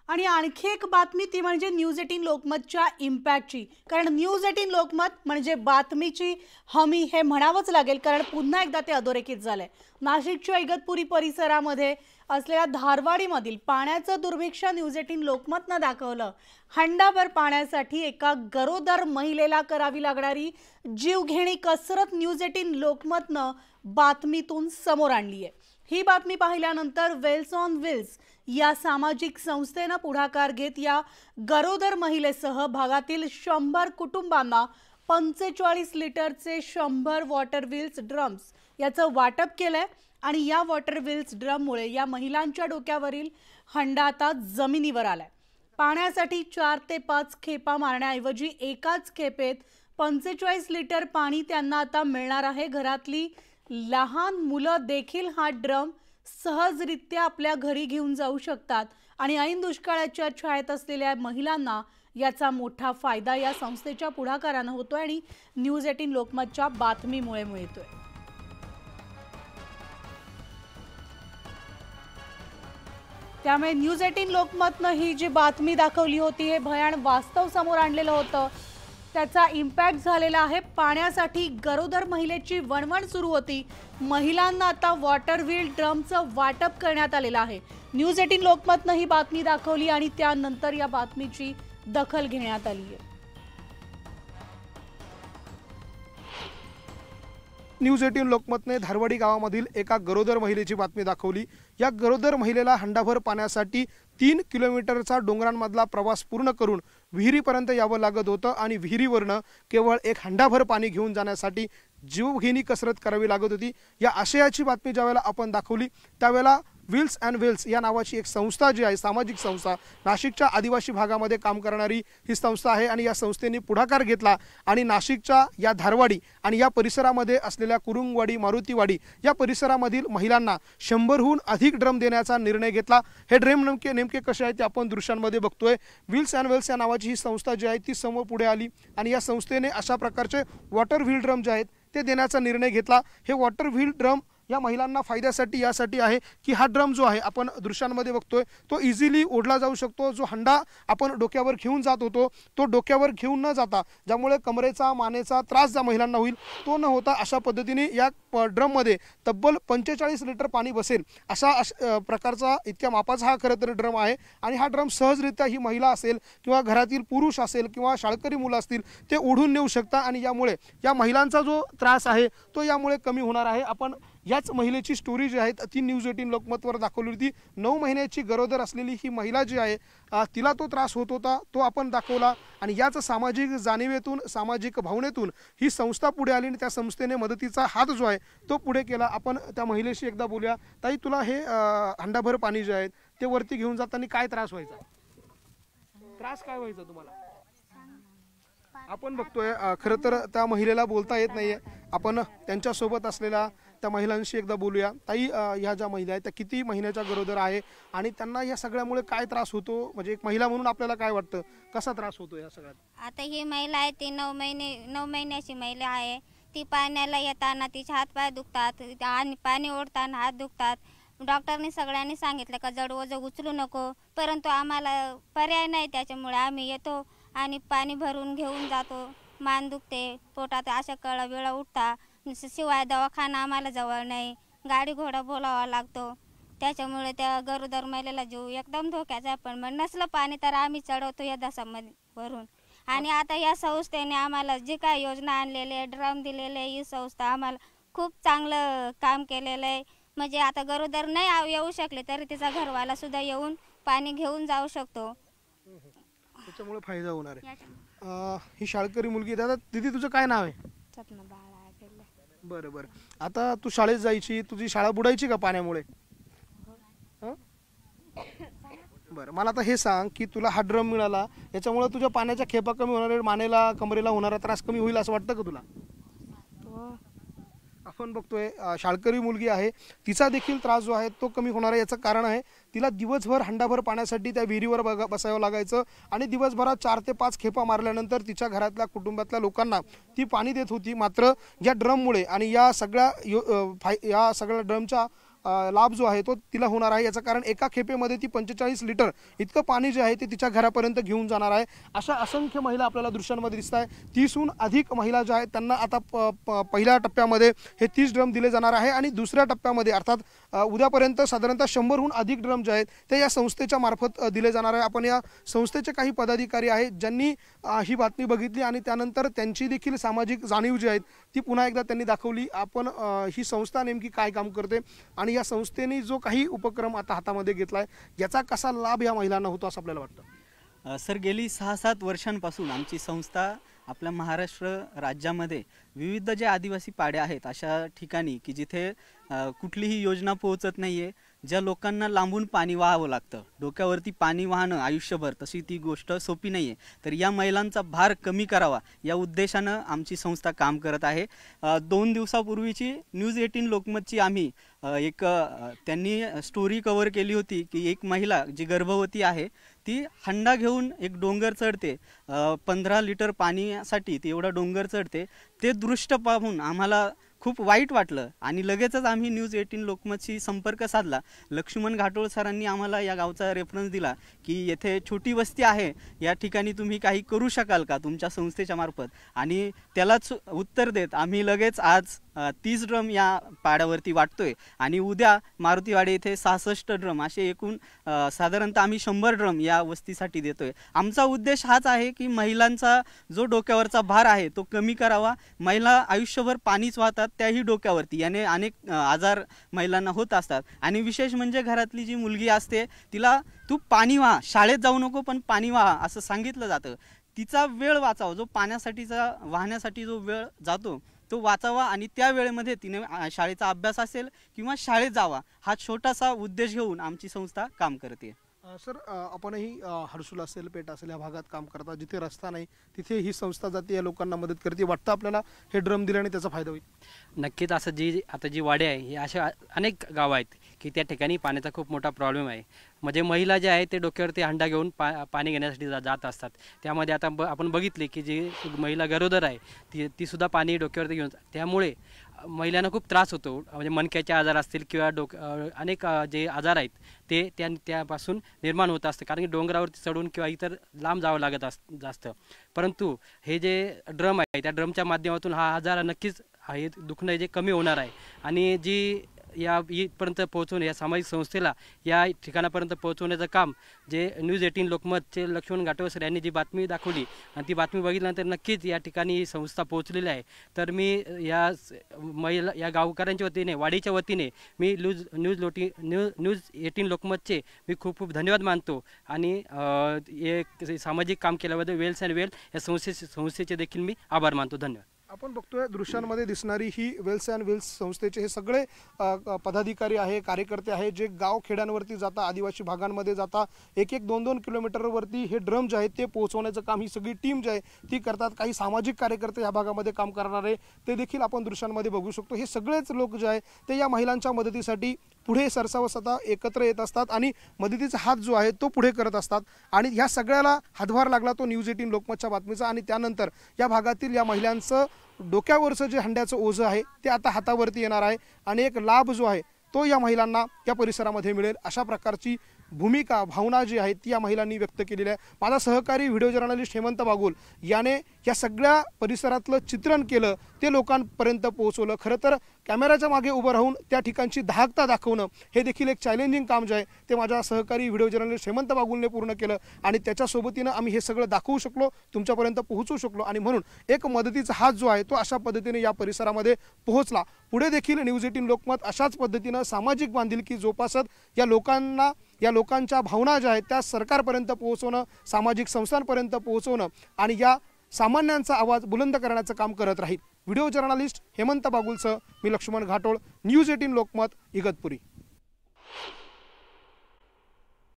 आणि आणखी एक बातमी ती म्हणजे न्यूज 18 लोकमतच्या इम्पॅक्टची। कारण न्यूज 18 लोकमत म्हणजे बातमीची हमी हे म्हणावंच लागेल, कारण पुन्हा एकदा ते अधोरेखित झालंय। नाशिकच्या इगतपुरी परिसरामध्ये असलेल्या धारवाडीमधील पाण्याचं दुर्भिक्ष्य न्यूज 18 लोकमतनं दाखवलं। हंडाभर पाण्यासाठी एका गरोदर महिलेला करावी लागणारी जीवघेणी कसरत न्यूज 18 लोकमतनं बातमीतून समोर आणली आहे। ही बातमी पाहिल्यानंतर वेल्स ऑन व्हील्स या सामाजिक संस्थेने पुढाकार घेत या गरोदर महिलेसह भागातील 100 कुटुंबांना 45 लिटरचे 100 वॉटर व्हील्स ड्रम्स याचं वाटप केलंय। आणि या वॉटर व्हील्स ड्रममुळे या महिलांच्या डोक्यावरील हंडा आता जमिनीवर आलाय। पाण्यासाठी 4 ते 5 खेपा मारण्याऐवजी एकाच खेपेत 45 लिटर पाणी त्यांना आता मिळणार आहे। घरातली लहान मुलं देखील हा ड्रम सहजरित्या आपल्या घरी घेऊन जाऊ शकतात आणि ऐन दुष्काळाच्या छायेत असलेल्या महिलांना याचा मोठा फायदा या संस्थेच्या पुढाकाराने होतोय आणि न्यूज 18 लोकमतच्या बातमीमुळे मिळतोय। त्यामुळे न्यूज 18 लोकमतनं ही जी बातमी दाखवली होती हे भयान वास्तव समोर आणलेलं होतं, त्याचा इम्पॅक्ट झालेला आहे। पाण्यासाठी गरोदर महिलेची वणवण सुरू होती, महिलांना आता वॉटर व्हील ड्रमचं वाटप करण्यात आलेलं आहे। न्यूज 18 लोकमतनं ही बातमी दाखवली आणि त्यानंतर या बातमीची दखल घेण्यात आली आहे। न्यूज 18 लोकमतने धारवाडी गावामधील एका गरोदर महिलेची बातमी दाखवली। या गरोदर महिलेला हंडाभर पाण्यासाठी 3 किलोमीटरचा डोंगरांमधला प्रवास पूर्ण करून विहिरीपर्यंत यावं लागत होतं आणि विहिरीवरनं केवळ एक हंडाभर पाणी घेऊन जाण्यासाठी जीवघेणी कसरत करावी लागत होती। या आशयाची बातमी ज्यावेळेला आपण दाखवली त्यावेळेला व्हील्स अँड व्हील्स या नावाची एक संस्था जी आहे, सामाजिक संस्था, नाशिकच्या आदिवासी भागामध्ये काम करणारी ही संस्था आहे आणि या संस्थेने पुढाकार घेतला आणि नाशिकच्या या धारवाडी आणि या परिसरामध्ये असलेल्या कुरुंगवाडी, मारुतीवाडी या परिसरामधील महिलांना 100हून अधिक ड्रम देण्याचा निर्णय घेतला। हे ड्रम नेमके कसे आहेत ते आपण दृश्यांमध्ये बघतोय। व्हील्स अँड व्हील्स या नावाची ही संस्था जी आहे ती समोर पुढे आली आणि या संस्थेने अशा प्रकारचे वॉटर व्हील ड्रम जे आहेत ते देण्याचा निर्णय घेतला। हे वॉटर व्हील ड्रम या महिलांना फायद्यासाठी यासाठी आहे की हा ड्रम जो आहे आपण दृश्यांमध्ये बघतोय तो इझिली ओढला जाऊ शकतो। जो हंडा आपण डोक्यावर घेऊन जात होतो तो डोक्यावर घेऊन न जाता ज्यामुळे कमरेचा मानेचा त्रास ज्या महिलांना होईल तो न होता अशा पद्धतीने या ड्रममध्ये तब्बल 45 लिटर पाणी बसेल अशा प्रकारचा इतक्या मापाचा हा खरं तर ड्रम आहे। आणि हा ड्रम सहजरित्या ही महिला असेल किंवा घरातील पुरुष असेल किंवा शाळकरी मुलं असतील ते ओढून नेऊ शकता आणि यामुळे या महिलांचा जो त्रास आहे तो यामुळे कमी होणार आहे। आपण याच महिलेची स्टोरी जी आहे ती न्यूज 18 लोकमतवर दाखवली होती। 9 महिन्याची गरोदर असलेली ही महिला जी आहे तिला तो त्रास होत होता तो आपण दाखवला आणि याच सामाजिक जाणीवेतून, सामाजिक भावनेतून ही संस्था पुढे आली आणि त्या संस्थेने मदतीचा हात जो आहे तो पुढे केला। आपण त्या महिलेशी एकदा बोलूया। ताई, तुला हे हंडाभर पाणी जे आहे ते वरती घेऊन जाताना काय त्रास व्हायचा? त्रास काय व्हायचा तुम्हाला? आपण बघतोय खरं तर त्या महिलेला बोलता येत नाहीये। आपण त्यांच्या सोबत असलेल्या त्या महिलांशी एकदा बोलूया। ताई, ह्या ज्या महिला आहेत त्या किती महिन्याच्या गरोदर आहे आणि त्यांना या सगळ्यामुळे काय त्रास होतो? म्हणजे एक महिला म्हणून आपल्याला काय वाटतं, कसा त्रास होतो या सगळ्यात? आता ही महिला आहे ती 9 महिन्याची महिला आहे। ती पाण्याला येताना तिचे हात पाय दुखतात आणि पाणी ओढताना हात दुखतात। डॉक्टरने सगळ्यांनी सांगितलं का जड ओझं उचलू नको, परंतु आम्हाला पर्याय नाही, त्याच्यामुळे आम्ही येतो आणि पाणी भरून घेऊन जातो। मान दुखते, पोटात अशा कळा वेळा उठता, शिवाय दवाखाना आम्हाला जवळ नाही, गाडी घोडा बोलावा लागतो। त्याच्यामुळे त्या गरोदर महिलेला जीव एकदम धोक्याचा आहे। पण नसलं पाणी तर आम्ही चढवतो या दसामध्ये भरून। आणि आता या संस्थेने आम्हाला जे काय योजना आणलेले ड्रम दिलेले ही संस्था आम्हाला खूप चांगलं काम केलेलं आहे। म्हणजे आता गरोदर नाही येऊ शकले तरी तिचा घरवाला सुद्धा येऊन पाणी घेऊन जाऊ शकतो, त्याच्यामुळे फायदा होणार आहे। ही शाळकरी मुलगी, दादा दीदी तुझं काय नाव आहे? सपना बाळा गेले। बरं बरं, आता तू शाळेत जायची, तुझी शाळा बुडायची का पाण्यामुळे? बरं, मला आता हे सांग की तुला हा ड्रम मिळाला याच्यामुळे तुझ्या पाण्याच्या खेपा कमी होणार, मानेला कमरेला होणारा त्रास कमी होईल असं वाटतं का तुला? आपण बघतोय शाळकरी मुलगी आहे, तिचा देखील त्रास जो आहे तो कमी होणार आहे। याचं कारण आहे तिला दिवसभर हंडाभर पाण्यासाठी त्या विहिरीवर बसावं लागायचं आणि दिवसभरात 4 ते 5 खेपा मारल्यानंतर तिच्या घरातल्या कुटुंबातल्या लोकांना ती पाणी देत होती। मात्र या ड्रममुळे आणि या सगळ्या ड्रमच्या लाभ जो आहे तो तिला होणार आहे। याचं कारण एका खेपेमध्ये ती 45 लिटर इतकं पाणी जे आहे ते तिच्या घरापर्यंत घेऊन जाणार आहे। अशा असंख्य महिला आपल्याला दृश्यांमध्ये दिसत आहे। 30हून अधिक महिला ज्या आहेत त्यांना आता पहिल्या टप्प्यामध्ये हे 30 ड्रम दिले जाणार आहे आणि दुसऱ्या टप्प्यामध्ये अर्थात उद्यापर्यंत साधारणतः 100हून अधिक ड्रम जे आहेत ते या संस्थेच्या मार्फत दिले जाणार आहे। आपण या संस्थेचे काही पदाधिकारी आहेत ज्यांनी ही बातमी बघितली आणि त्यानंतर त्यांची देखील सामाजिक जाणीव जी आहेत ती पुन्हा एकदा त्यांनी दाखवली। आपण ही संस्था नेमकी काय काम करते आणि या संस्थेने जो काही उपक्रम आता हातामध्ये घेतलाय याचा कसा लाभ या महिलांना होतो असं आपल्याला वाटतं? सर, गेली 6-7 वर्षांपासून आमची संस्था आपल्या महाराष्ट्र राज्यामध्ये विविध जे आदिवासी पाड्या आहेत अशा ठिकाणी की जिथे कुठलीही योजना पोहोचत नाहीये, ज्या लोकांना लांबून पाणी वाहावं लागतं, डोक्यावरती पाणी वाहणं आयुष्यभर तशी ती गोष्ट सोपी नाही आहे, तर या महिलांचा भार कमी करावा या उद्देशानं आमची संस्था काम करत आहे। 2 दिवसापूर्वीची न्यूज 18 लोकमतची आम्ही त्यांनी स्टोरी कव्हर केली होती की एक महिला जी गर्भवती आहे ती हंडा घेऊन एक डोंगर चढते, 15 लिटर पाण्यासाठी ती एवढा डोंगर चढते। ते दृश्य पाहून आम्हाला खूप वाईट वाटलं आणि लगेचच आम्ही न्यूज 18 लोकमतशी संपर्क साधला। लक्ष्मण घाटोळ सरांनी आम्हाला या गावचा रेफरन्स दिला की येथे छोटी वस्ती आहे, या ठिकाणी तुम्ही काही करू शकाल का तुमच्या संस्थेच्या मार्फत, आणि त्यालाच उत्तर देत आम्ही लगेच आज 30 ड्रम या पाड्यावरती वाटतोय आणि उद्या मारुतीवाडी येथे 66 ड्रम असे एकूण साधारणतः आम्ही 100 ड्रम या वस्तीसाठी देतोय। आमचा उद्देश हाच आहे की महिलांचा जो डोक्यावरचा भार आहे तो कमी करावा। महिला आयुष्यभर पाणीच वाहतात त्याही डोक्यावरती, याने अनेक आजार महिलांना होत असतात आणि विशेष म्हणजे घरातली जी मुलगी असते तिला तू पाणी वाहा, शाळेत जाऊ नको पण पाणी वाहा असं सांगितलं जातं। तिचा वेळ वाचावा, जो पाण्यासाठीचा वाहण्यासाठी जो वेळ जातो तो वाचावा आणि त्या वेळेमध्ये तिने शाळेचा अभ्यास असेल किंवा शाळेत जावा, हा छोटासा उद्देश घेऊन आमची संस्था काम करते। सर, आपणही हर्सुल असेल, पेठ असेल या भागात काम करता, जिथे रस्ता नाही तिथे ही संस्था जाते, या लोकांना मदत करते। वाटतं आपल्याला हे ड्रम दिल्याने त्याचा फायदा होईल? नक्कीच। असं आता जी वाडे आहे हे अशा अनेक गावं आहेत की त्या ठिकाणी पाण्याचा खूप मोठा प्रॉब्लेम आहे। म्हणजे महिला जे आहे ते डोक्यावरती हंडा घेऊन पाणी घेण्यासाठी जात असतात। त्यामध्ये आता आपण बघितले की जी महिला गरोदर आहे ती सुद्धा पाणी डोक्यावरती घेऊन, त्यामुळे महिलांना खूप त्रास होतो। म्हणजे मणक्याचे आजार असतील किंवा अनेक जे आजार आहेत ते त्यापासून निर्माण होत असते, कारण की डोंगरावरती चढून किंवा इतर लांब जावं लागत जास्त। परंतु हे जे ड्रम आहे त्या ड्रमच्या माध्यमातून हा आजार नक्कीच हे दुखणं जे कमी होणार आहे आणि जी या इथपर्यंत पोहोचवणे, या सामाजिक संस्थेला या ठिकाणापर्यंत पोहोचवण्याचं काम जे न्यूज 18 लोकमतचे लक्ष्मण घाटोळ सर यांनी जी बातमी दाखवली आणि ती बातमी बघितल्यानंतर नक्कीच या ठिकाणी संस्था पोहोचलेली आहे। तर मी या महिला या गावकऱ्यांच्या वतीने, वाडीच्या वतीने मी न्यूज 18 लोकमतचे मी खूप खूप धन्यवाद मानतो आणि एक सामाजिक काम केल्याबद्दल वेल्स अँड वेल या संस्थेचे देखील मी आभार मानतो। धन्यवाद। आपण बघतोय दृश्यांमध्ये दिसणारी ही वेल्स अँड वेल्स संस्थेचे हे सगळे पदाधिकारी आहे, कार्यकर्ते आहे, जे गाव खेड्यांवरती जाता, आदिवासी भागांमध्ये जाता, 1-1, 2-2 किलोमीटरवरती हे ड्रम जे आहेत ते पोहोचवण्याचं काम ही सगळी टीम जी आहे ती करतात। काही सामाजिक कार्यकर्ते या भागामध्ये काम करणारे ते देखील आपण दृश्यांमध्ये बघू शकतो। हे सगळेच लोक जे आहे ते या महिलांच्या मदतीसाठी पुढे सरसावसता एकत्र येत असतात आणि मदतीचा हात जो आहे तो पुढे करत असतात आणि ह्या सगळ्याला हातभार लागला तो न्यूज 18 लोकमतच्या बातमीचा आणि त्यानंतर या भागातील या महिलांचं डोक्यावरचं जे हंड्याचं ओझं आहे ते आता हातावरती येणार आहे आणि एक लाभ जो आहे तो या महिलांना या परिसरामध्ये मिळेल, अशा प्रकारची भूमिका, भावना जी आहे ती या महिलांनी व्यक्त केलेली आहे। माझा सहकारी व्हिडिओ जर्नलिस्ट हेमंत बागुल याने या सगळ्या परिसरातलं चित्रण केलं, ते लोकांपर्यंत पोहोचवलं। खरं तर कॅमेऱ्याच्या मागे उभं राहून त्या ठिकाणची दाहकता दाखवणं हे देखील एक चॅलेंजिंग काम जे आहे ते माझ्या सहकारी व्हिडिओ जर्नलिस्ट हेमंत बागुलने पूर्ण केलं आणि त्याच्या सोबतीनं आम्ही हे सगळं दाखवू शकलो, तुमच्यापर्यंत पोहोचू शकलो आणि म्हणून एक मदतीचा हात जो आहे तो अशा पद्धतीने या परिसरामध्ये पोहोचला। पुढे देखील न्यूज 18 लोकमत अशाच पद्धतीनं सामाजिक बांधिलकी जोपासत या लोकांच्या भावना ज्या आहेत त्या सरकारपर्यंत पोहोचवणं, सामाजिक संस्थांपर्यंत पोहोचवणं आणि या सामान्यांचा आवाज बुलंद करण्याचं काम करत राहील। व्हिडिओ जर्नलिस्ट हेमंत बागुलसह मी लक्ष्मण घाटोळ, न्यूज 18 लोकमत, इगतपुरी।